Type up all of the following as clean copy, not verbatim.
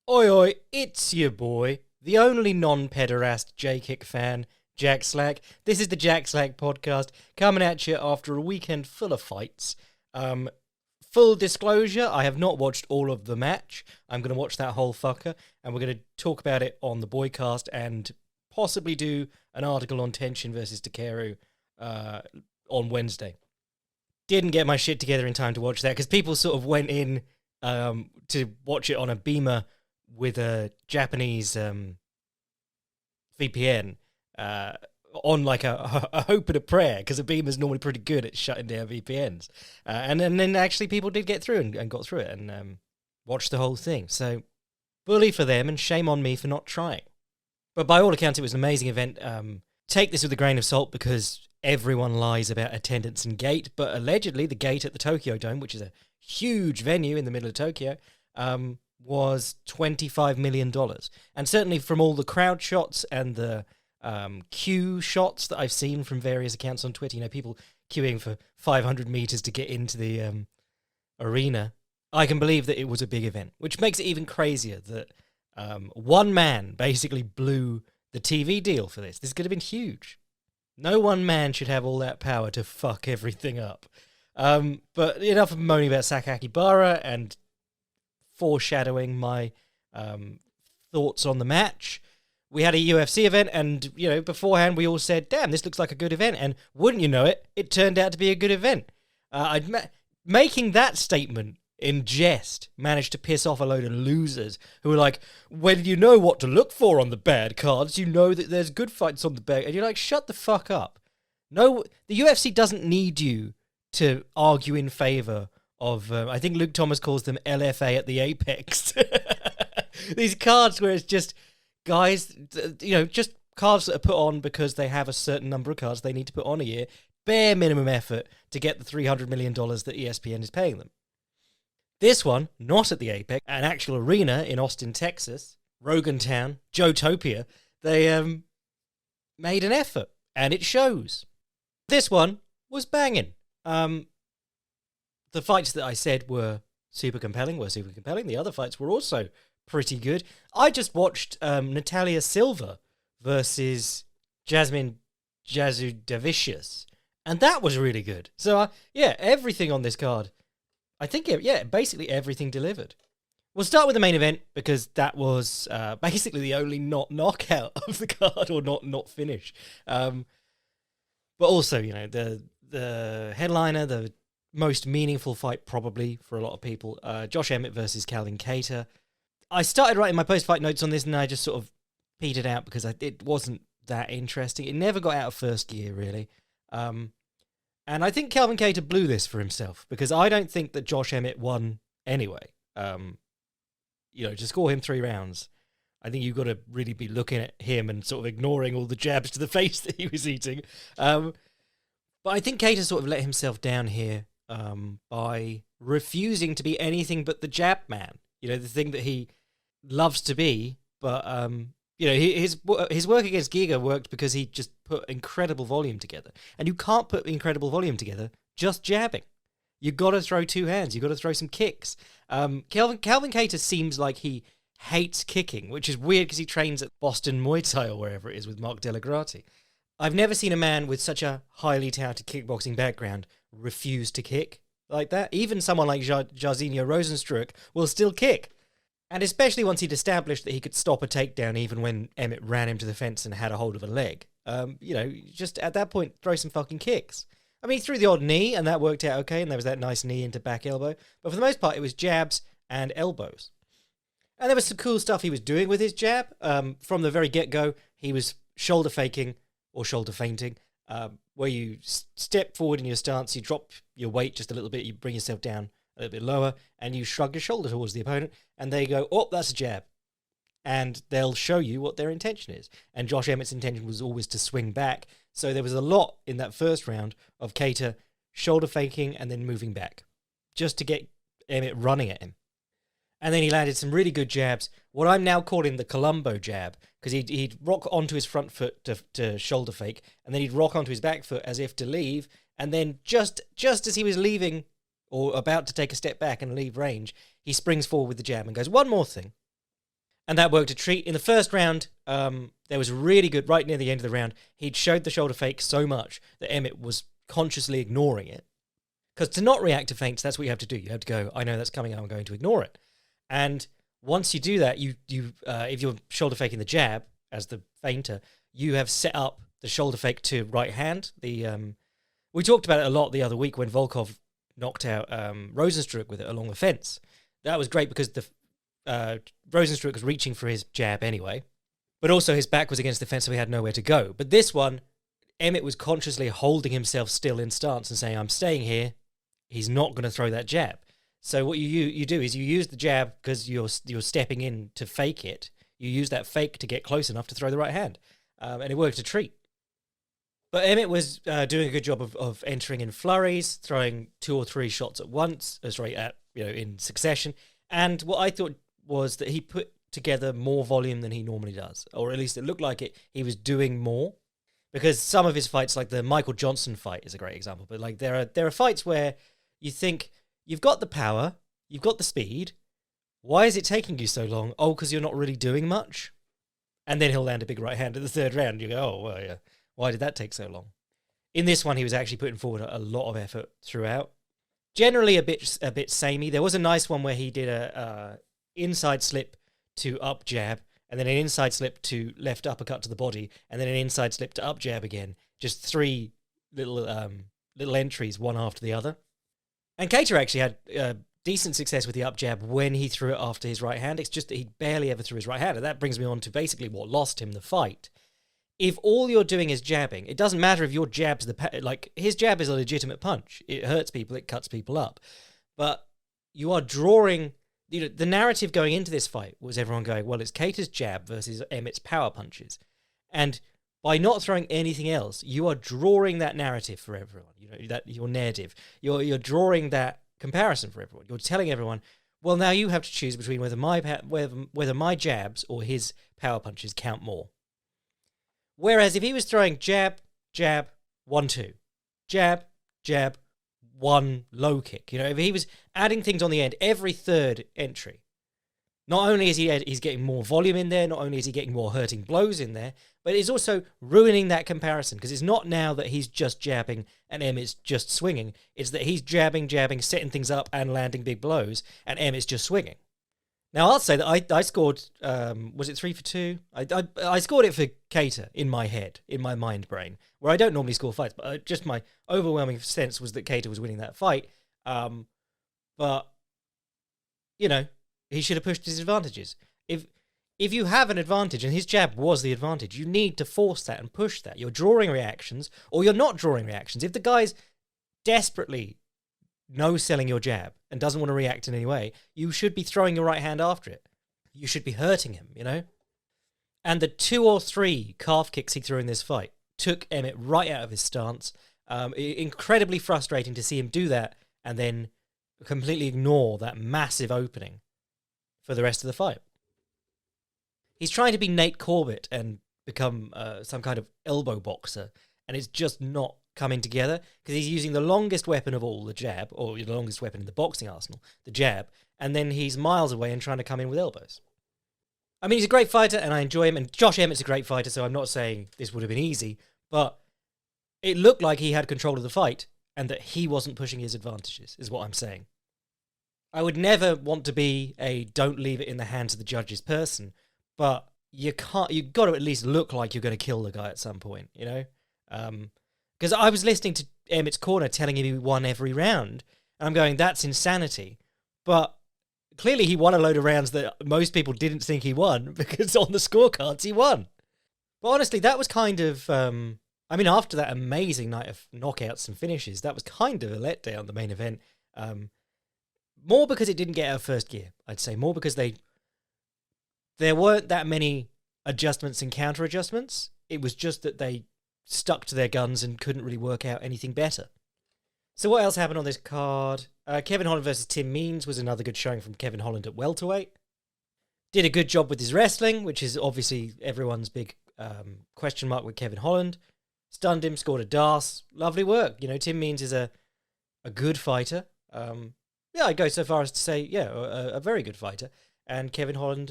Oi oi, it's your boy, the only non-pederast J-Kick fan, Jack Slack. This is the Jack Slack podcast, coming at you after a weekend full of fights. Full disclosure, I have not watched all of the match. I'm going to watch that whole fucker, and we're going to talk about it on the Boycast and possibly do an article on Tension versus Takeru on Wednesday. Didn't get my shit together in time to watch that, because people sort of went in to watch it on a beamer with a Japanese VPN on like a hope and a prayer, because a beamer's normally pretty good at shutting down VPNs. And then actually people did get through and got through it and watched the whole thing. So bully for them and shame on me for not trying. But by all accounts, it was an amazing event. Take this with a grain of salt, because everyone lies about attendance and gate, but allegedly the gate at the Tokyo Dome, which is a huge venue in the middle of Tokyo, was $25 million. And certainly from all the crowd shots and the queue shots that I've seen from various accounts on Twitter, people queuing for 500 meters to get into the arena, I can believe that it was a big event, which makes it even crazier that one man basically blew the TV deal for this. This could have been huge. No one man should have all that power to fuck everything up. But enough of moaning about Sakakibara and foreshadowing my thoughts on the match. We had a UFC event, and beforehand we all said, "Damn, this looks like a good event." And wouldn't you know it, it turned out to be a good event. Making that statement in jest managed to piss off a load of losers who were like, "When you know what to look for on the bad cards, you know that there's good fights on the bad." And you're like, "Shut the fuck up." No, the UFC doesn't need you to argue in favour of, I think Luke Thomas calls them LFA at the Apex. These cards where it's just guys, just cards that are put on because they have a certain number of cards they need to put on a year. Bare minimum effort to get the $300 million that ESPN is paying them. This one, not at the Apex, an actual arena in Austin, Texas, Rogantown, Joetopia, they made an effort, and it shows. This one was banging. The fights that I said were super compelling. The other fights were also pretty good. I just watched Natalia Silva versus Jasmine Jasudavicius, and that was really good. So, everything on this card, I think, basically everything delivered. We'll start with the main event, because that was basically the only not knockout of the card, or not finish. But also, the headliner, the most meaningful fight probably for a lot of people, Josh Emmett versus Calvin Kattar. I started writing my post-fight notes on this, and I just sort of petered out because it wasn't that interesting. It never got out of first gear, really. And I think Calvin Kattar blew this for himself, because I don't think that Josh Emmett won anyway. To score him 3 rounds, I think you've got to really be looking at him and sort of ignoring all the jabs to the face that he was eating. But I think Kattar sort of let himself down here by refusing to be anything but the jab man. The thing that he loves to be, but his work against Giga worked because he just put incredible volume together. And you can't put incredible volume together just jabbing. You got to throw 2 hands. You got to throw some kicks. Calvin Kattar seems like he hates kicking, which is weird because he trains at Boston Muay Thai or wherever it is with Mark Delagrati. I've never seen a man with such a highly touted kickboxing background refuse to kick like that. Even someone like Jairzinho Rozenstruik will still kick. And especially once he'd established that he could stop a takedown even when Emmett ran him to the fence and had a hold of a leg. Just at that point, throw some fucking kicks. I mean, he threw the odd knee, and that worked out okay, and there was that nice knee into back elbow. But for the most part, it was jabs and elbows. And there was some cool stuff he was doing with his jab. From the very get-go, he was shoulder faking or shoulder feinting, where you step forward in your stance, you drop your weight just a little bit, you bring yourself down a little bit lower, and you shrug your shoulder towards the opponent, and they go, "Oh, that's a jab." And they'll show you what their intention is. And Josh Emmett's intention was always to swing back. So there was a lot in that first round of Kattar shoulder faking and then moving back, just to get Emmett running at him. And then he landed some really good jabs, what I'm now calling the Columbo jab, because he'd rock onto his front foot to shoulder fake, and then he'd rock onto his back foot as if to leave, and then just as he was leaving, or about to take a step back and leave range, he springs forward with the jab and goes, "One more thing. And that worked a treat. In the first round, there was really good, right near the end of the round, he'd showed the shoulder fake so much that Emmett was consciously ignoring it. Because to not react to feints, that's what you have to do. You have to go, I know that's coming, I'm going to ignore it. And once you do that, if you're shoulder faking the jab as the feinter, you have set up the shoulder fake to right hand. We talked about it a lot the other week when Volkov knocked out Rosenstruck with it along the fence. That was great because the Rosenstruck was reaching for his jab anyway, but also his back was against the fence, so he had nowhere to go. But this one, Emmett was consciously holding himself still in stance and saying, I'm staying here. He's not going to throw that jab. So what you do is you use the jab because you're stepping in to fake it. You use that fake to get close enough to throw the right hand. And it worked a treat. But Emmett was doing a good job of entering in flurries, throwing 2 or 3 shots at once, in succession. And what I thought was that he put together more volume than he normally does, or at least it looked like it. He was doing more, because some of his fights, like the Michael Johnson fight, is a great example. But like there are fights where you think you've got the power, you've got the speed. Why is it taking you so long? Oh, because you're not really doing much. And then he'll land a big right hand in the third round. You go, oh well, yeah. Why did that take so long? In this one, he was actually putting forward a lot of effort throughout. Generally a bit samey. There was a nice one where he did a inside slip to up jab, and then an inside slip to left uppercut to the body, and then an inside slip to up jab again. Just 3 little entries, one after the other. And Kattar actually had decent success with the up jab when he threw it after his right hand. It's just that he barely ever threw his right hand, and that brings me on to basically what lost him the fight. If all you're doing is jabbing, it doesn't matter if your jab's his jab is a legitimate punch. It hurts people, it cuts people up. But you are drawing, the narrative going into this fight was everyone going, well, it's Kattar's jab versus Emmett's power punches. And by not throwing anything else, you are drawing that narrative for everyone. That your narrative. You're drawing that comparison for everyone. You're telling everyone, well, now you have to choose between whether my jabs or his power punches count more. Whereas if he was throwing jab, jab, 1-2, jab, jab, 1 low kick, if he was adding things on the end every third entry, not only is he's getting more volume in there, not only is he getting more hurting blows in there, but it's also ruining that comparison, because it's not now that he's just jabbing and Emmett's just swinging. It's that he's jabbing, setting things up and landing big blows, and Emmett's just swinging. Now, I'll say that I scored, was it 3 for 2? I scored it for Kattar in my head, in my mind brain, where I don't normally score fights, but just my overwhelming sense was that Kattar was winning that fight. But, he should have pushed his advantages. If you have an advantage, and his jab was the advantage, you need to force that and push that. You're drawing reactions, or you're not drawing reactions. If the guy's desperately no-selling your jab and doesn't want to react in any way, you should be throwing your right hand after it. You should be hurting him, And the 2 or 3 calf kicks he threw in this fight took Emmett right out of his stance. Incredibly frustrating to see him do that and then completely ignore that massive opening for the rest of the fight. He's trying to be Nate Corbett and become some kind of elbow boxer, and it's just not coming together, because he's using the longest weapon of all, the jab, or the longest weapon in the boxing arsenal, the jab, and then he's miles away and trying to come in with elbows. I mean, he's a great fighter, and I enjoy him, and Josh Emmett's a great fighter, so I'm not saying this would have been easy, but it looked like he had control of the fight, and that he wasn't pushing his advantages, is what I'm saying. I would never want to be a don't leave it in the hands of the judges person, but you've got to at least look like you're going to kill the guy at some point, Because I was listening to Emmett's corner telling him he won every round, and I'm going, that's insanity. But clearly he won a load of rounds that most people didn't think he won, because on the scorecards he won. But honestly, that was kind of, after that amazing night of knockouts and finishes, that was kind of a letdown, the main event. More because it didn't get out of first gear, I'd say. More because there weren't that many adjustments and counter adjustments. It was just that they stuck to their guns and couldn't really work out anything better. So what else happened on this card? Kevin Holland versus Tim Means was another good showing from Kevin Holland at welterweight. Did a good job with his wrestling, which is obviously everyone's big question mark with Kevin Holland. Stunned him, scored a DAS. Lovely work. Tim Means is a good fighter. I'd go so far as to say, a very good fighter. And Kevin Holland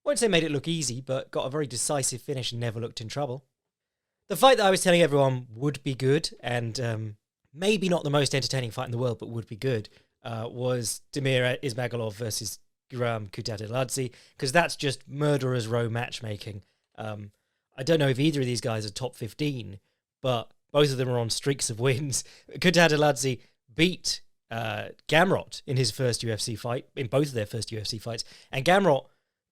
won't say made it look easy, but got a very decisive finish and never looked in trouble. The fight that I was telling everyone would be good, and maybe not the most entertaining fight in the world, but would be good, was Damir Ismagulov versus Kutateladze, because that's just murderer's row matchmaking. I don't know if either of these guys are top 15, but both of them are on streaks of wins. Kutateladze beat Gamrot in his first UFC fight, in both of their first UFC fights, and Gamrot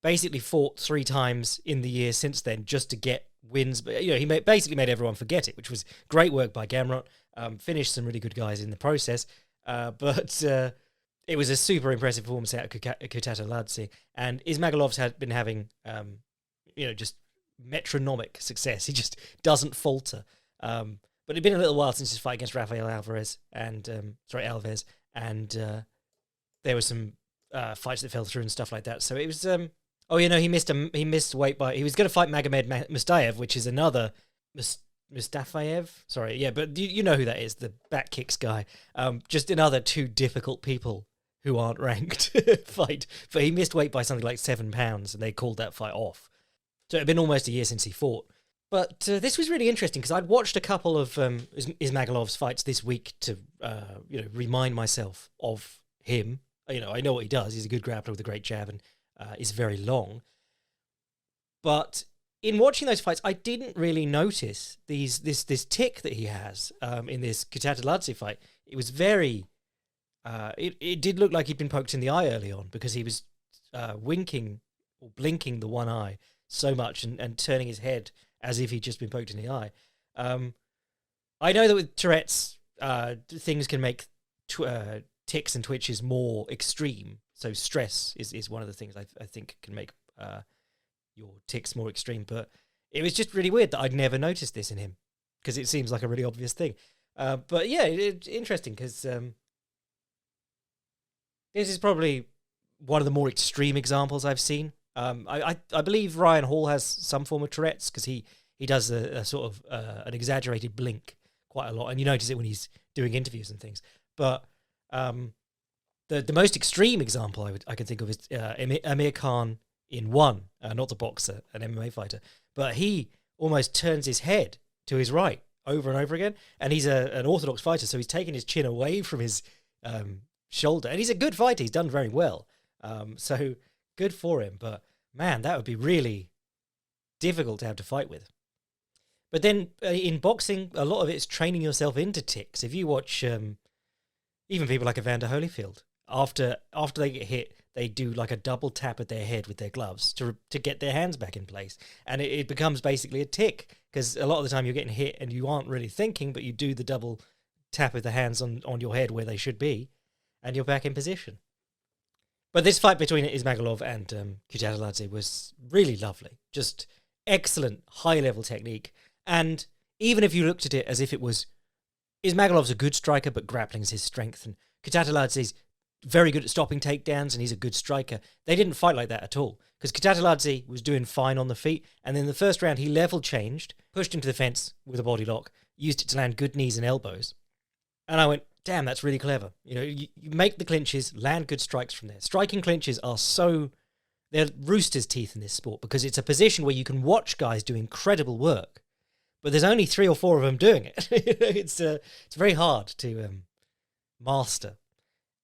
basically fought 3 times in the year since then just to get wins. But he basically made everyone forget it, which was great work by Gamrot. Finished some really good guys in the process, but it was a super impressive performance out of Kutateladze, and Ismagulov's had been having just metronomic success. He just doesn't falter. But it'd been a little while since his fight against Rafael Alvarez Alves, and there were some fights that fell through and stuff like that. So it was. He missed weight by. He was going to fight Magomed Mustayev, which is another Mustafayev. Sorry, yeah, but you know who that is, the back kicks guy. Just another 2 difficult people who aren't ranked fight. But he missed weight by something like 7 pounds, and they called that fight off. So it had been almost a year since he fought. But this was really interesting because I'd watched a couple of Ismagulov's fights this week to remind myself of him. I know what he does. He's a good grappler with a great jab and is very long. But in watching those fights, I didn't really notice this tick that he has in this Kutateladze fight. It was very... it did look like he'd been poked in the eye early on because he was winking or blinking the one eye so much and turning his head as if he'd just been poked in the eye. I know that with Tourette's, things can make ticks and twitches more extreme. So stress is one of the things I think can make your ticks more extreme. But it was just really weird that I'd never noticed this in him because it seems like a really obvious thing. But yeah, it's interesting because this is probably one of the more extreme examples I've seen. I believe Ryan Hall has some form of Tourette's because he does a sort of an exaggerated blink quite a lot, and you notice it when he's doing interviews and things. But the most extreme example I can think of is Amir Khan in One, not the boxer, an MMA fighter, but he almost turns his head to his right over and over again, and he's an orthodox fighter, so he's taken his chin away from his shoulder, and he's a good fighter. He's done very well, so good for him. But man, that would be really difficult to have to fight with. But then in boxing, a lot of it's training yourself into ticks. If you watch even people like Evander Holyfield, after they get hit, they do like a double tap at their head with their gloves to get their hands back in place. And it becomes basically a tick because a lot of the time you're getting hit and you aren't really thinking, but you do the double tap with the hands on your head where they should be, and you're back in position. But this fight between Ismagulov and Kutateladze was really lovely. Just excellent high-level technique. And even if you looked at it as if it was... Ismagulov's a good striker, but grappling's his strength. And Kutateladze's very good at stopping takedowns, and he's a good striker. They didn't fight like that at all. Because Kutateladze was doing fine on the feet, and then the first round he level changed, pushed him to the fence with a body lock, used it to land good knees and elbows. And I went, damn, that's really clever. You make the clinches, land good strikes from there. Striking clinches are they're rooster's teeth in this sport because it's a position where you can watch guys do incredible work, but there's only 3 or 4 of them doing it. It's very hard to master.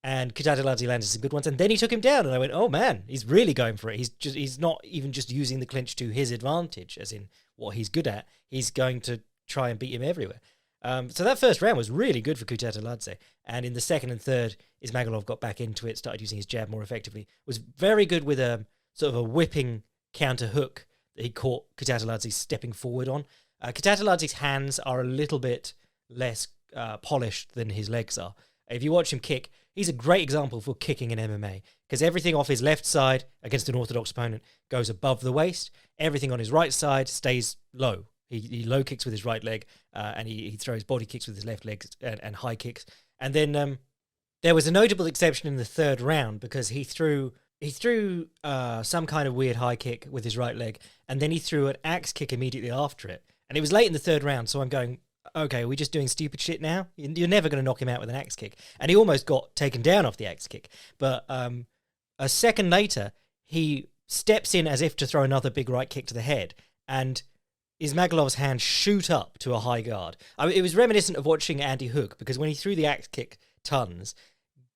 And Kutateladze landed some good ones, and then he took him down, and I went, oh man, he's really going for it. He's not even just using the clinch to his advantage, as in what he's good at. He's going to try and beat him everywhere. So that first round was really good for Kutateladze. And in the second and third, Ismagulov got back into it, started using his jab more effectively. Was very good with a sort of a whipping counter hook that he caught Kutateladze stepping forward on. Kutateladze's hands are a little bit less polished than his legs are. If you watch him kick, he's a great example for kicking in MMA because everything off his left side against an orthodox opponent goes above the waist. Everything on his right side stays low. He low kicks with his right leg, and he throws body kicks with his left leg and high kicks. And then there was a notable exception in the third round because he threw some kind of weird high kick with his right leg, and then he threw an axe kick immediately after it. And it was late in the third round, so I'm going, okay, are we just doing stupid shit now? You're never going to knock him out with an axe kick. And he almost got taken down off the axe kick. But a second later, he steps in as if to throw another big right kick to the head, and Ismagulov's hands shoot up to a high guard. I mean, it was reminiscent of watching Andy Hook, because when he threw the axe kick tons,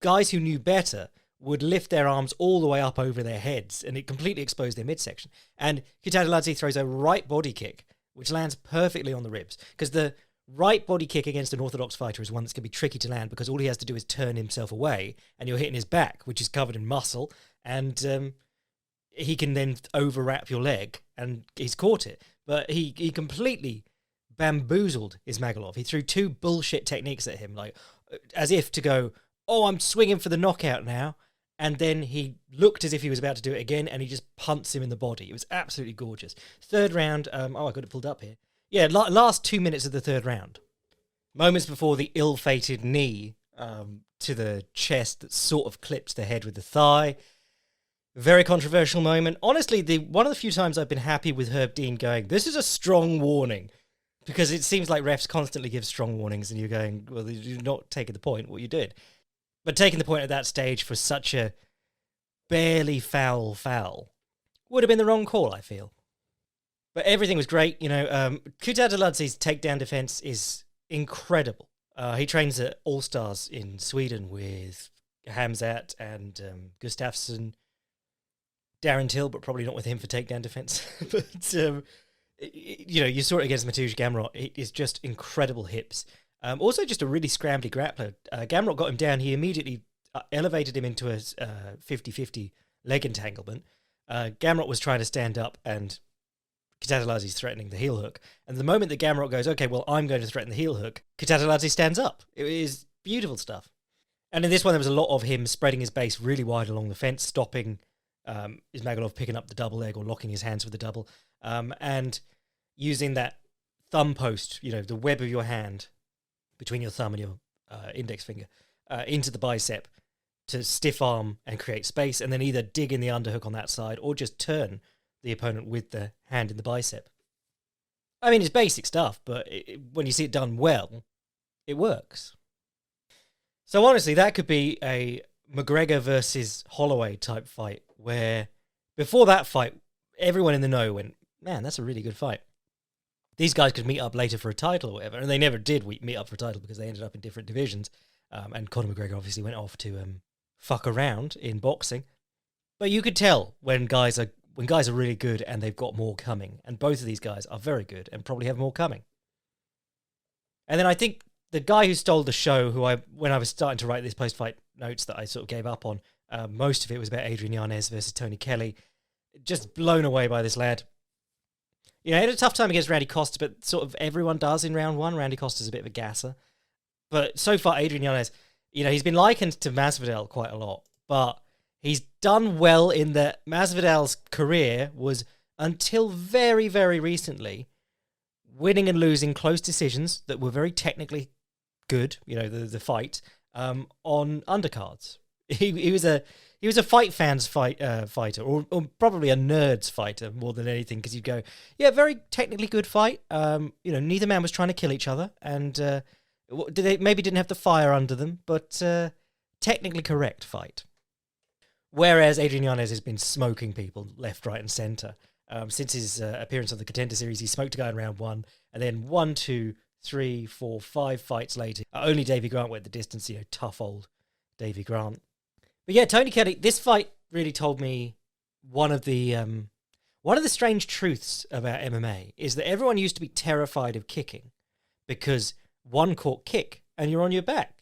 guys who knew better would lift their arms all the way up over their heads, and it completely exposed their midsection. And Kutateladze throws a right body kick, which lands perfectly on the ribs, because the right body kick against an orthodox fighter is one that's going to be tricky to land, because all he has to do is turn himself away, and you're hitting his back, which is covered in muscle, and he can then overwrap your leg, and he's caught it. But he completely bamboozled Ismagulov. He threw two bullshit techniques at him, like as if to go, oh, I'm swinging for the knockout now. And then he looked as if he was about to do it again, and he just punts him in the body. It was absolutely gorgeous. Third round, I got it pulled up here. Yeah, last 2 minutes of the third round. Moments before the ill-fated knee to the chest that sort of clips the head with the thigh. Very controversial moment. Honestly, one of the few times I've been happy with Herb Dean going, this is a strong warning. Because it seems like refs constantly give strong warnings, and you're going, well, you're not taking the point, what you did. But taking the point at that stage for such a barely foul would have been the wrong call, I feel. But everything was great. Kutateladze's takedown defense is incredible. He trains at All Stars in Sweden with Hamzat and Gustafsson, Darren Till, but probably not with him for takedown defense. But, you saw it against Mateusz Gamrot. It is just incredible hips. Also just a really scrambly grappler. Gamrot got him down. He immediately elevated him into a 50-50 leg entanglement. Gamrot was trying to stand up, and Kutateladze's threatening the heel hook. And the moment that Gamrot goes, okay, well, I'm going to threaten the heel hook, Kutateladze stands up. It is beautiful stuff. And in this one, there was a lot of him spreading his base really wide along the fence, stopping Ismagulov picking up the double leg or locking his hands with the double, and using that thumb post, the web of your hand between your thumb and your index finger into the bicep to stiff arm and create space, and then either dig in the underhook on that side or just turn the opponent with the hand in the bicep. I mean, it's basic stuff, but when you see it done well, it works. So honestly, that could be a McGregor versus Holloway type fight, where before that fight, everyone in the know went, man, that's a really good fight. These guys could meet up later for a title or whatever, and they never did meet up for a title because they ended up in different divisions. And Conor McGregor obviously went off to fuck around in boxing. But you could tell when guys are really good and they've got more coming, and both of these guys are very good and probably have more coming. And then I think the guy who stole the show, when I was starting to write these post-fight notes that I sort of gave up on, most of it was about Adrian Yanez versus Tony Kelley. Just blown away by this lad. He had a tough time against Randy Costa, but sort of everyone does in round one. Randy Costa's a bit of a gasser. But so far, Adrian Yanez, he's been likened to Masvidal quite a lot, but he's done well in that Masvidal's career was, until very, very recently, winning and losing close decisions that were very technically good, the fight, on undercards. He was a fight fans fighter, or probably a nerds fighter more than anything, because you'd go, yeah, very technically good fight. Neither man was trying to kill each other, and they maybe didn't have the fire under them, but technically correct fight. Whereas Adrian Yanez has been smoking people left, right, and centre. Since his appearance on the Contender Series, he smoked a guy in round one, and then 1, 2, 3, 4, 5 fights later, only Davey Grant went the distance, tough old Davey Grant. But yeah, Tony Kelley, this fight really told me one of the strange truths about MMA is that everyone used to be terrified of kicking because one caught kick and you're on your back,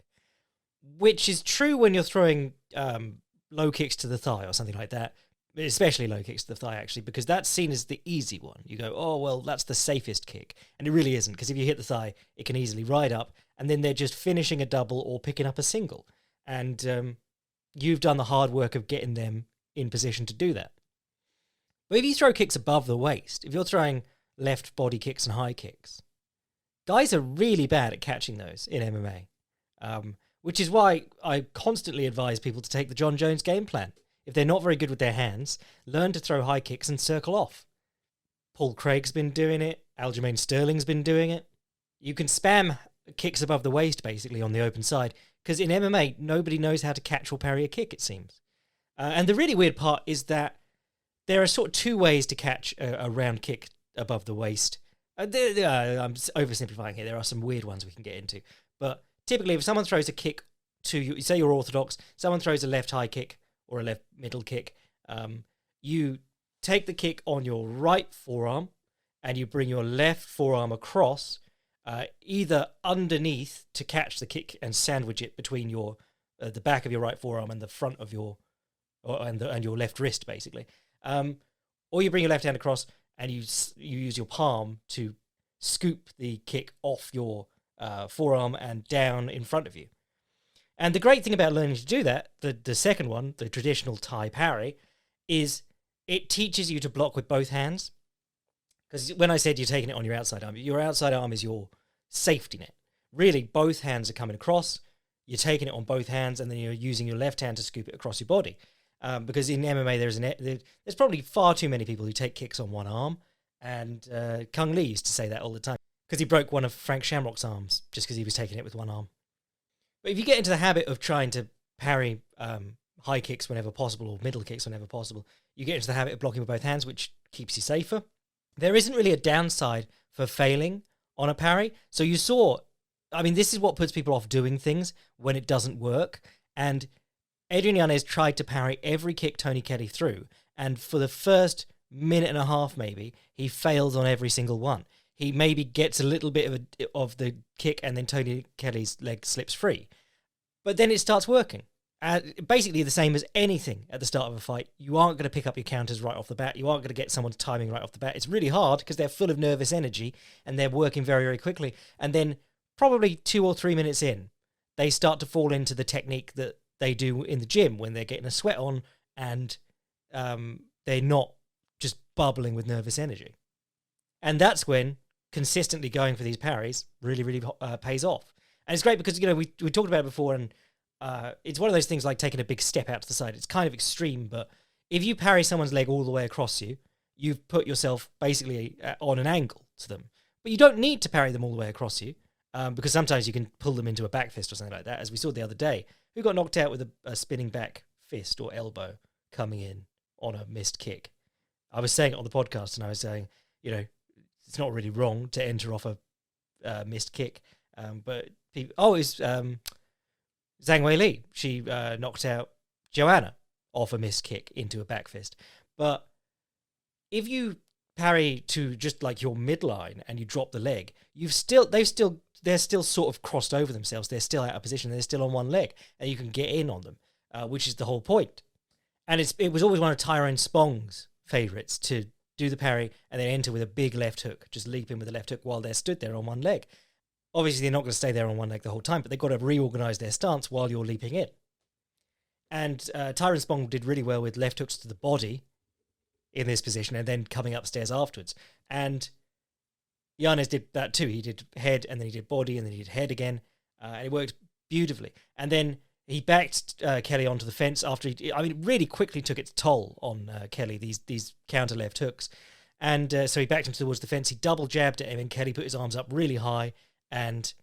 which is true when you're throwing low kicks to the thigh or something like that, especially low kicks to the thigh, actually, because that's seen as the easy one. You go, oh, well, that's the safest kick. And it really isn't, because if you hit the thigh, it can easily ride up, and then they're just finishing a double or picking up a single. And you've done the hard work of getting them in position to do that. But if you throw kicks above the waist, if you're throwing left body kicks and high kicks, guys are really bad at catching those in MMA, which is why I constantly advise people to take the John Jones game plan. If they're not very good with their hands, learn to throw high kicks and circle off. Paul Craig's been doing it. Aljamain Sterling's been doing it. You can spam kicks above the waist, basically, on the open side, because in MMA, nobody knows how to catch or parry a kick, it seems. And the really weird part is that there are sort of two ways to catch a round kick above the waist. I'm oversimplifying here. There are some weird ones we can get into. But typically, if someone throws a kick to you, say you're orthodox, someone throws a left high kick or a left middle kick, you take the kick on your right forearm and you bring your left forearm across, either underneath to catch the kick and sandwich it between your the back of your right forearm and the front of your and your left wrist, basically. Or you bring your left hand across and you use your palm to scoop the kick off your forearm and down in front of you. And the great thing about learning to do that, the second one, the traditional Thai parry, is it teaches you to block with both hands. Because when I said you're taking it on your outside arm is your safety net. Really, both hands are coming across, you're taking it on both hands, and then you're using your left hand to scoop it across your body. Because in MMA, there's probably far too many people who take kicks on one arm, and Kung Lee used to say that all the time, because he broke one of Frank Shamrock's arms just because he was taking it with one arm. But if you get into the habit of trying to parry high kicks whenever possible, or middle kicks whenever possible, you get into the habit of blocking with both hands, which keeps you safer. There isn't really a downside for failing on a parry. So you saw, this is what puts people off doing things when it doesn't work. And Adrian Yanez tried to parry every kick Tony Kelley threw, and for the first minute and a half, maybe, he fails on every single one. He maybe gets a little bit of the kick, and then Tony Kelley's leg slips free. But then it starts working. Basically the same as anything at the start of a fight. You aren't going to pick up your counters right off the bat. You aren't going to get someone's timing right off the bat. It's really hard because they're full of nervous energy and they're working very, very quickly. And then probably 2 or 3 minutes in, they start to fall into the technique that they do in the gym when they're getting a sweat on and they're not just bubbling with nervous energy. And that's when consistently going for these parries really, really pays off. And it's great because, we talked about it before, and it's one of those things like taking a big step out to the side. It's kind of extreme, but if you parry someone's leg all the way across you, you've put yourself basically on an angle to them. But you don't need to parry them all the way across you, because sometimes you can pull them into a back fist or something like that, as we saw the other day. Who got knocked out with a spinning back fist or elbow coming in on a missed kick? I was saying it on the podcast, and I was saying, it's not really wrong to enter off a missed kick, but it was Zhang Weili. She knocked out Joanna off a missed kick into a back fist. But if you parry to just like your midline and you drop the leg, they're still sort of crossed over themselves. They're still out of position. They're still on one leg, and you can get in on them, which is the whole point. And it was always one of Tyrone Spong's favourites to do the parry and then enter with a big left hook, just leap in with a left hook while they're stood there on one leg. Obviously, they're not going to stay there on one leg the whole time, but they've got to reorganise their stance while you're leaping in. And Tyrone Spong did really well with left hooks to the body in this position and then coming upstairs afterwards. And Yanez did that too. He did head, and then he did body, and then he did head again. And it worked beautifully. And then he backed Kelley onto the fence after it really quickly took its toll on Kelley, these counter left hooks. And so he backed him towards the fence. He double jabbed at him, and Kelley put his arms up really high, and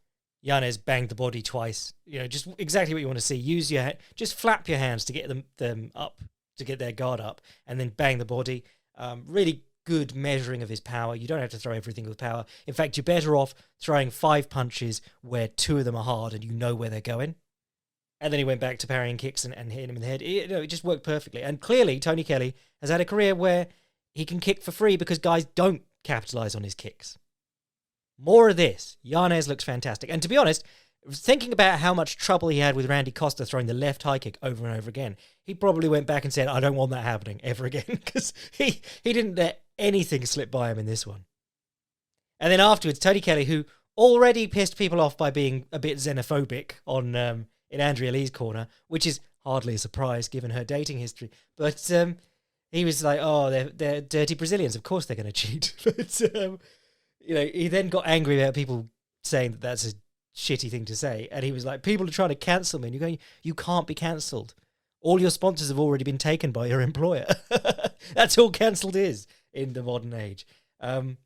Yanez banged the body twice. Just exactly what you want to see. Just flap your hands to get them up, to get their guard up, and then bang the body. Really good measuring of his power. You don't have to throw everything with power. In fact, you're better off throwing 5 punches where 2 of them are hard and you know where they're going. And then he went back to parrying kicks and hitting him in the head. It just worked perfectly. And clearly, Tony Kelley has had a career where he can kick for free because guys don't capitalise on his kicks. More of this. Yanez looks fantastic. And to be honest, thinking about how much trouble he had with Randy Costa throwing the left high kick over and over again, he probably went back and said, I don't want that happening ever again, because he didn't let anything slip by him in this one. And then afterwards, Tony Kelley, who already pissed people off by being a bit xenophobic on in Andrea Lee's corner, which is hardly a surprise given her dating history, but he was like, oh, they're dirty Brazilians, of course they're going to cheat. But he then got angry about people saying that that's a shitty thing to say, and he was like, people are trying to cancel me, and you're going, you can't be cancelled. All your sponsors have already been taken by your employer. That's all cancelled is in the modern age. But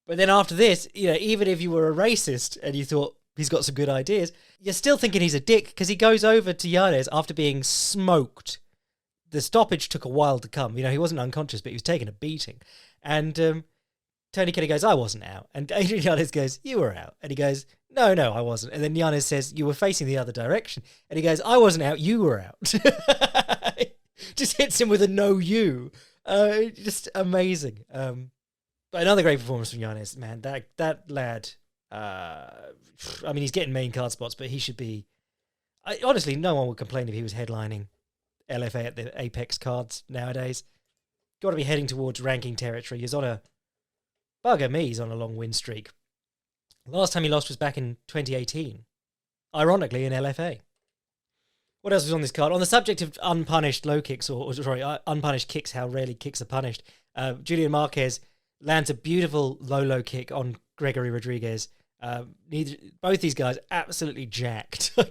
then after this, even if you were a racist and you thought he's got some good ideas, you're still thinking he's a dick, because he goes over to Yanez after being smoked the stoppage took a while to come. He wasn't unconscious, but he was taking a beating. And Tony Kelley goes, I wasn't out. And Adrian Yanez goes, you were out. And he goes, no, I wasn't. And then Yanez says, you were facing the other direction. And he goes, I wasn't out, you were out. Just hits him with a no you. Just amazing. But another great performance from Yanez, man. That lad, he's getting main card spots, but he should be... honestly, no one would complain if he was headlining LFA at the Apex cards nowadays. Got to be heading towards ranking territory. He's on a... Bugger me, he's on a long win streak. Last time he lost was back in 2018. Ironically, in LFA. What else was on this card? On the subject of unpunished low kicks, unpunished kicks, how rarely kicks are punished, Julian Marquez lands a beautiful low kick on Gregory Rodriguez. Both these guys absolutely jacked. I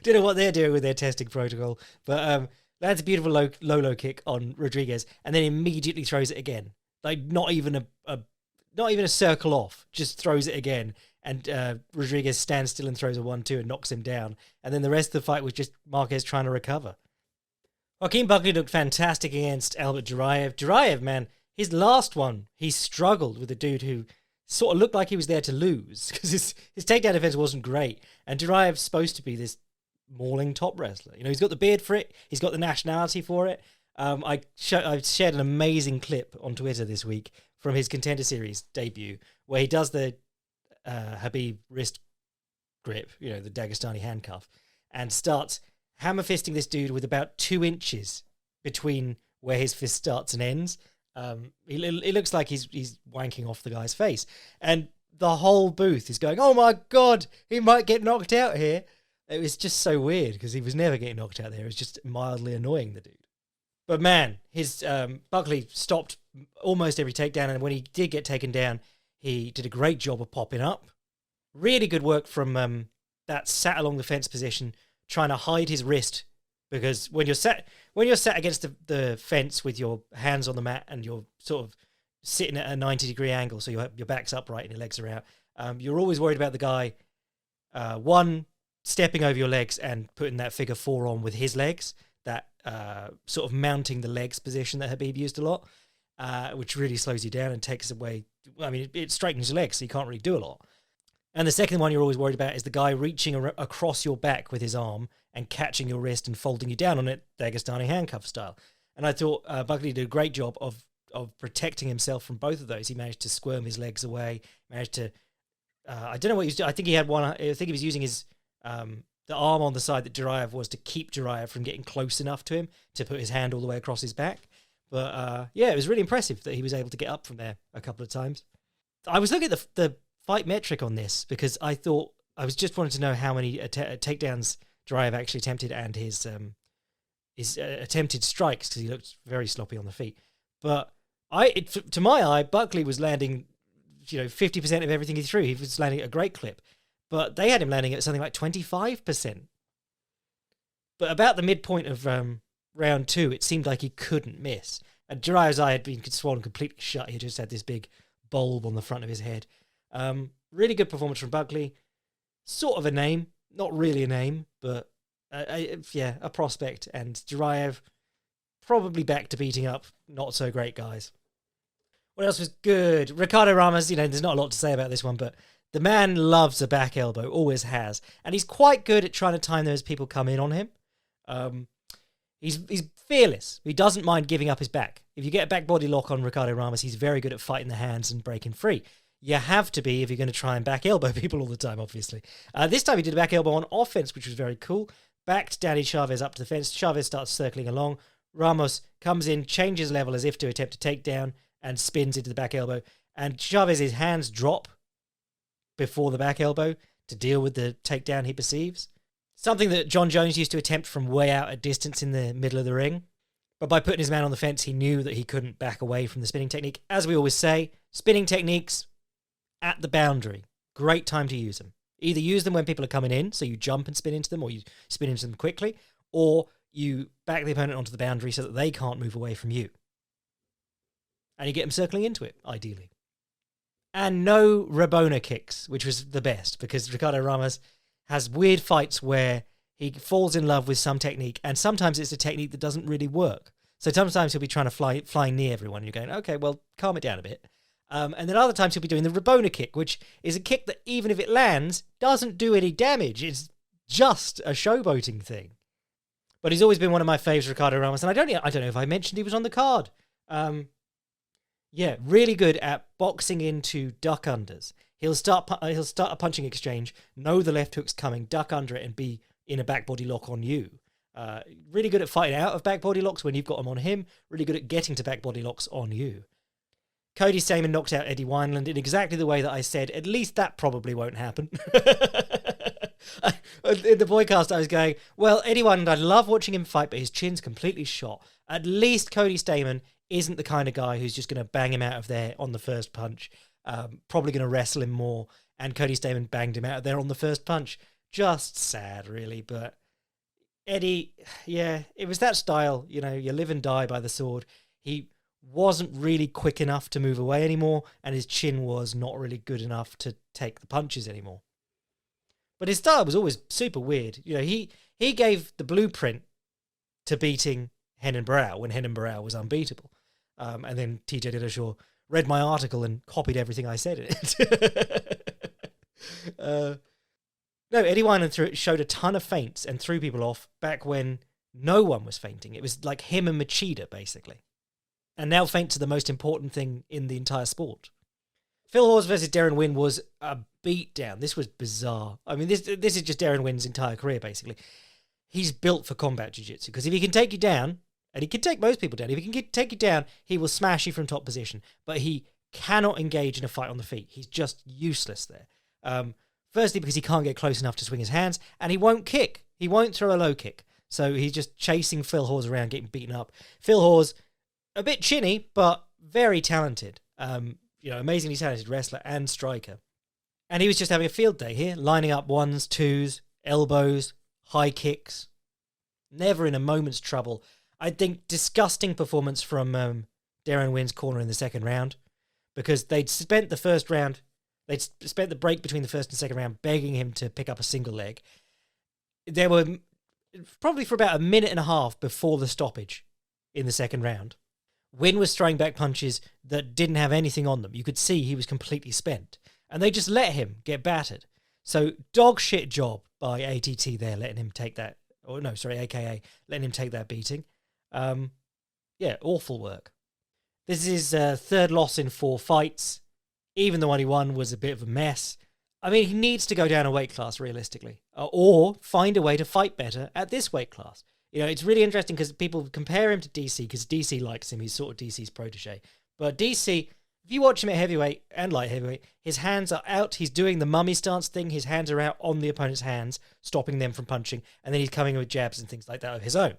don't know what they're doing with their testing protocol, but lands a beautiful low kick on Rodriguez, and then immediately throws it again. Like not even a circle off, just throws it again. And Rodriguez stands still and throws a 1-2 and knocks him down. And then the rest of the fight was just Marquez trying to recover. Joaquin Buckley looked fantastic against Albert Jurayev. Jurayev, man, his last one, he struggled with a dude who sort of looked like he was there to lose because his takedown defense wasn't great. And Jurayev's supposed to be this mauling top wrestler. He's got the beard for it. He's got the nationality for it. I shared an amazing clip on Twitter this week from his Contender Series debut where he does the Habib wrist grip, the Dagestani handcuff, and starts hammer fisting this dude with about 2 inches between where his fist starts and ends. It looks like he's wanking off the guy's face, and the whole booth is going, "Oh my god, he might get knocked out here." It was just so weird because he was never getting knocked out there. It was just mildly annoying, the dude. But man, his Buckley stopped almost every takedown, and when he did get taken down, he did a great job of popping up. Really good work from that sat along the fence position, trying to hide his wrist, because when you're sat against the fence with your hands on the mat and you're sort of sitting at a 90-degree angle, so your back's upright and your legs are out, you're always worried about the guy, one, stepping over your legs and putting that figure 4 on with his legs, that sort of mounting the legs position that Habib used a lot, which really slows you down and takes away... it straightens your legs, so you can't really do a lot. And the second one you're always worried about is the guy reaching across your back with his arm and catching your wrist and folding you down on it, Dagestani handcuff style. And I thought Buckley did a great job of protecting himself from both of those. He managed to squirm his legs away, managed to... I don't know what he was doing. I think he had one... I think he was using his... the arm on the side that Jurayev was to keep Jurayev from getting close enough to him to put his hand all the way across his back. But it was really impressive that he was able to get up from there a couple of times. I was looking at the fight metric on this because I thought I was just wanting to know how many takedowns Jurayev actually attempted and his attempted strikes, because he looked very sloppy on the feet. But to my eye, Buckley was landing 50% of everything he threw. He was landing at a great clip. But they had him landing at something like 25%. But about the midpoint of round 2, it seemed like he couldn't miss. And Jurayev's eye had been swollen completely shut. He just had this big bulb on the front of his head. Really good performance from Buckley. Sort of a name. Not really a name, but a prospect. And Jurayev probably back to beating up not so great guys. What else was good? Ricardo Ramos, there's not a lot to say about this one, but the man loves a back elbow, always has. And he's quite good at trying to time those people come in on him. He's fearless. He doesn't mind giving up his back. If you get a back body lock on Ricardo Ramos, he's very good at fighting the hands and breaking free. You have to be if you're going to try and back elbow people all the time, obviously. This time he did a back elbow on offense, which was very cool. Backed Danny Chavez up to the fence. Chavez starts circling along. Ramos comes in, changes level as if to attempt a takedown, and spins into the back elbow. And Chavez's hands drop before the back elbow to deal with the takedown he perceives. Something that John Jones used to attempt from way out at distance in the middle of the ring. But by putting his man on the fence, he knew that he couldn't back away from the spinning technique. As we always say, spinning techniques at the boundary. Great time to use them. Either use them when people are coming in, so you jump and spin into them, or you spin into them quickly, or you back the opponent onto the boundary so that they can't move away from you. And you get them circling into it, ideally. And no Rabona kicks, which was the best, because Ricardo Ramos has weird fights where he falls in love with some technique, and sometimes it's a technique that doesn't really work. So sometimes he'll be trying to fly near everyone, and you're going, okay, well, calm it down a bit. And then other times he'll be doing the Rabona kick, which is a kick that, even if it lands, doesn't do any damage. It's just a showboating thing. But he's always been one of my faves, Ricardo Ramos, and I don't know if I mentioned he was on the card. Yeah, really good at boxing into duck unders. He'll start a punching exchange, know the left hook's coming, duck under it, and be in a back body lock on you. Really good at fighting out of back body locks when you've got them on him. Really good at getting to back body locks on you. Cody Stamann knocked out Eddie Wineland in exactly the way that I said. At least that probably won't happen. In the boycast, I was going, well, Eddie Wineland, I love watching him fight, but his chin's completely shot. At least Cody Stamann isn't the kind of guy who's just going to bang him out of there on the first punch. Probably going to wrestle him more. And Cody Stamann banged him out of there on the first punch. Just sad, really. But Eddie, yeah, it was that style. You know, you live and die by the sword. He wasn't really quick enough to move away anymore, and his chin was not really good enough to take the punches anymore. But his style was always super weird. You know, he gave the blueprint to beating Renan Barão when Renan Barão was unbeatable. And then TJ Dillashaw read my article and copied everything I said in it. No, Eddie Wineland showed a ton of feints and threw people off back when no one was feinting. It was like him and Machida, basically. And now feints are the most important thing in the entire sport. Phil Hawes versus Darren Wynn was a beatdown. This was bizarre. I mean, this is just Darren Wynn's entire career, basically. He's built for combat jiu-jitsu, because if he can take you down, and he can take most people down, if he can take you down, he will smash you from top position. But he cannot engage in a fight on the feet. He's just useless there. Firstly, because he can't get close enough to swing his hands, and he won't kick. He won't throw a low kick. So he's just chasing Phil Hawes around, getting beaten up. Phil Hawes, a bit chinny, but very talented. Amazingly talented wrestler and striker. And he was just having a field day here, lining up ones, twos, elbows, high kicks. Never in a moment's trouble. I think disgusting performance from Darren Wynn's corner in the second round, because they'd spent the first round, they'd spent the break between the first and second round begging him to pick up a single leg. There were probably for about a minute and a half before the stoppage in the second round. Wynn was throwing back punches that didn't have anything on them. You could see he was completely spent. And they just let him get battered. So dog shit job by ATT there, letting him take that. AKA letting him take that beating. Awful work. This is his third loss in 4 fights. Even the one he won was a bit of a mess. I mean, he needs to go down a weight class realistically. Or find a way to fight better at this weight class. You know, it's really interesting because people compare him to DC because DC likes him. He's sort of DC's protege. But DC, if you watch him at heavyweight and light heavyweight, his hands are out. He's doing the mummy stance thing. His hands are out on the opponent's hands, stopping them from punching. And then he's coming with jabs and things like that of his own.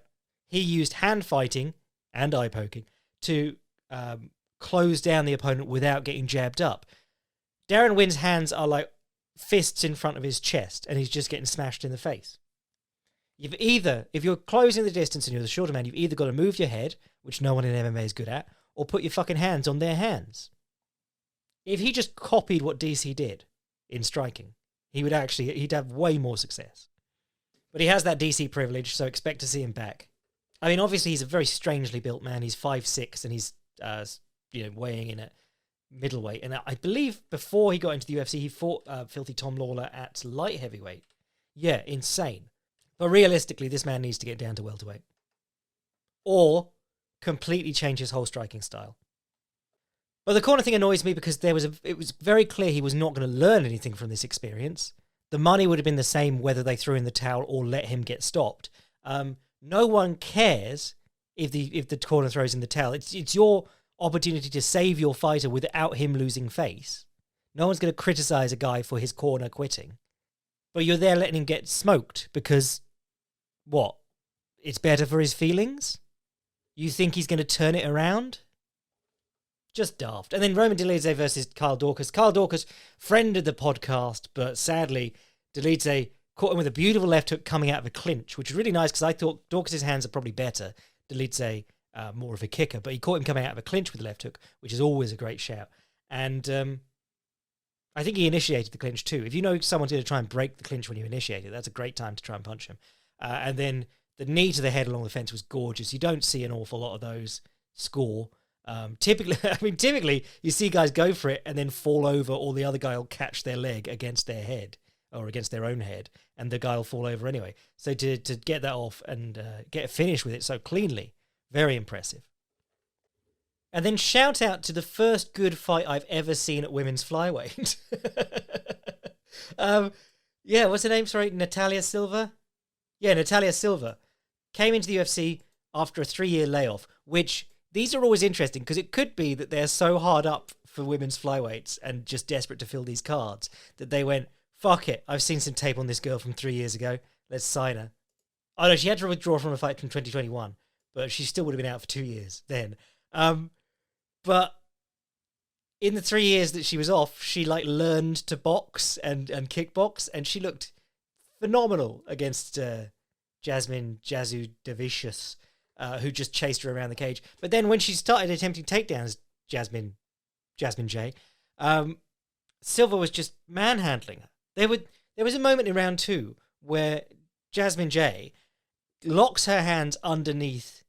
He used hand fighting and eye poking to close down the opponent without getting jabbed up. Darren Wynn's hands are like fists in front of his chest, and he's just getting smashed in the face. If you're closing the distance and you're the shorter man, you've either got to move your head, which no one in MMA is good at, or put your fucking hands on their hands. If he just copied what DC did in striking, he'd have way more success. But he has that DC privilege, so expect to see him back. I mean, obviously he's a very strangely built man. He's 5'6", and he's weighing in at middleweight. And I believe before he got into the UFC, he fought Filthy Tom Lawler at light heavyweight. Yeah, insane. But realistically, this man needs to get down to welterweight. Or completely change his whole striking style. But the corner thing annoys me because it was very clear he was not going to learn anything from this experience. The money would have been the same whether they threw in the towel or let him get stopped. No one cares if the corner throws in the towel. It's your opportunity to save your fighter without him losing face. No one's going to criticize a guy for his corner quitting. But you're there letting him get smoked because, what? It's better for his feelings? You think he's going to turn it around? Just daft. And then Roman Dolidze versus Kyle Daukaus. Kyle Daukaus, friend of the podcast, but sadly, Dolidze caught him with a beautiful left hook coming out of a clinch, which is really nice because I thought Daukaus' hands are probably better. Dolidze, more of a kicker, but he caught him coming out of a clinch with the left hook, which is always a great shout. And I think he initiated the clinch too. If you know someone's going to try and break the clinch when you initiate it, that's a great time to try and punch him. And then the knee to the head along the fence was gorgeous. You don't see an awful lot of those score. Typically you see guys go for it and then fall over, or the other guy will catch their leg against their head or against their own head, and the guy will fall over anyway. So to get that off and get a finish with it so cleanly, very impressive. And then shout out to the first good fight I've ever seen at women's flyweight. What's her name? Sorry, Natalia Silva? Yeah, Natalia Silva came into the UFC after a 3-year layoff, which these are always interesting because it could be that they're so hard up for women's flyweights and just desperate to fill these cards that they went, fuck it, I've seen some tape on this girl from 3 years ago. Let's sign her. Oh no, she had to withdraw from a fight from 2021, but she still would have been out for 2 years then. But in the 3 years that she was off, she learned to box and kickbox, and she looked phenomenal against Jasmine Jasudavicius, who just chased her around the cage. But then when she started attempting takedowns, Jasmine J, Silva was just manhandling her. There was a moment in round 2 where Jasmine J locks her hands underneath,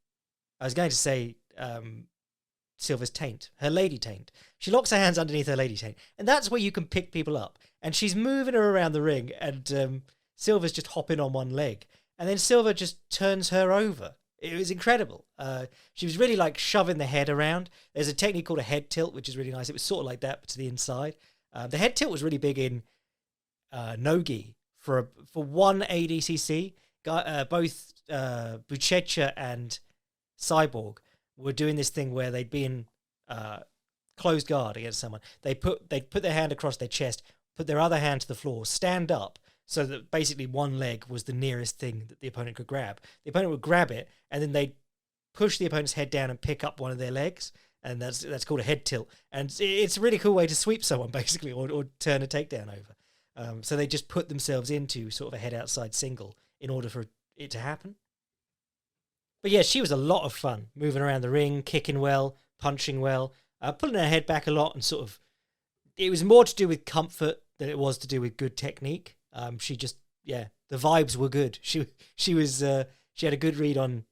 I was going to say Silva's taint, her lady taint. She locks her hands underneath her lady taint, and that's where you can pick people up. And she's moving her around the ring, and Silva's just hopping on one leg, and then Silva just turns her over. It was incredible. She was really shoving the head around. There's a technique called a head tilt, which is really nice. It was sort of like that, but to the inside. The head tilt was really big in no-gi for one ADCC. Both Buchecha and Cyborg were doing this thing where they'd be in closed guard against someone. They'd put their hand across their chest, put their other hand to the floor, stand up, so that basically one leg was the nearest thing that the opponent could grab. The opponent would grab it, and then they'd push the opponent's head down and pick up one of their legs, and that's called a head tilt. And it's a really cool way to sweep someone, basically, or turn a takedown over. So they just put themselves into sort of a head outside single in order for it to happen. But yeah, she was a lot of fun, moving around the ring, kicking well, punching well, pulling her head back a lot, and sort of, it was more to do with comfort than it was to do with good technique. She just, the vibes were good. She had a good read on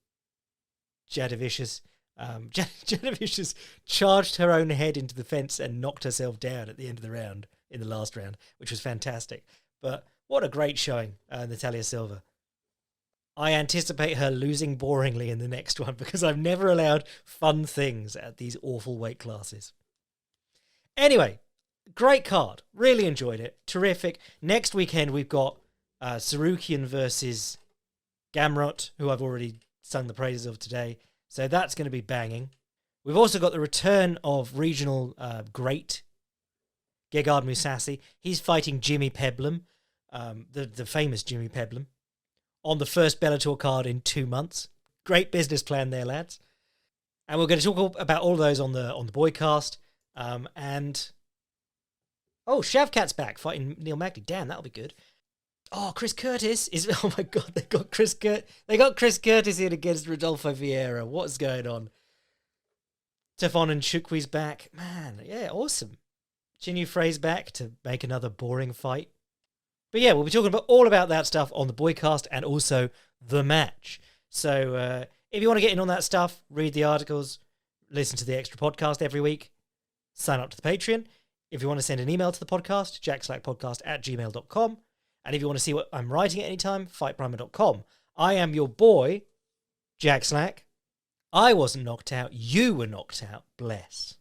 Jadavicius. Jadavicius charged her own head into the fence and knocked herself down at the end of the round, in the last round, which was fantastic. But what a great showing, Natalia Silva. I anticipate her losing boringly in the next one because I've never allowed fun things at these awful weight classes. Anyway, great card. Really enjoyed it. Terrific. Next weekend, we've got Sarukian versus Gamrot, who I've already sung the praises of today. So that's going to be banging. We've also got the return of regional great Gegard Mousasi. He's fighting Jimmy Peblum, the famous Jimmy Peblum, on the first Bellator card in 2 months. Great business plan there, lads. And we're going to talk about all of those on the boycast. Shavkat's back fighting Neil Magny. Damn, that'll be good. Oh, Chris Curtis is. Oh my God, they got Chris Curtis in against Rodolfo Vieira. What's going on? Stefan and Chukwi's back. Man, yeah, awesome. Jinyu Frey's back to make another boring fight. But yeah, we'll be talking about all about that stuff on the boycast and also the match. So if you want to get in on that stuff, read the articles, listen to the extra podcast every week, sign up to the Patreon. If you want to send an email to the podcast, jackslackpodcast@gmail.com. And if you want to see what I'm writing at any time, fightprimer.com. I am your boy, Jack Slack. I wasn't knocked out. You were knocked out. Bless.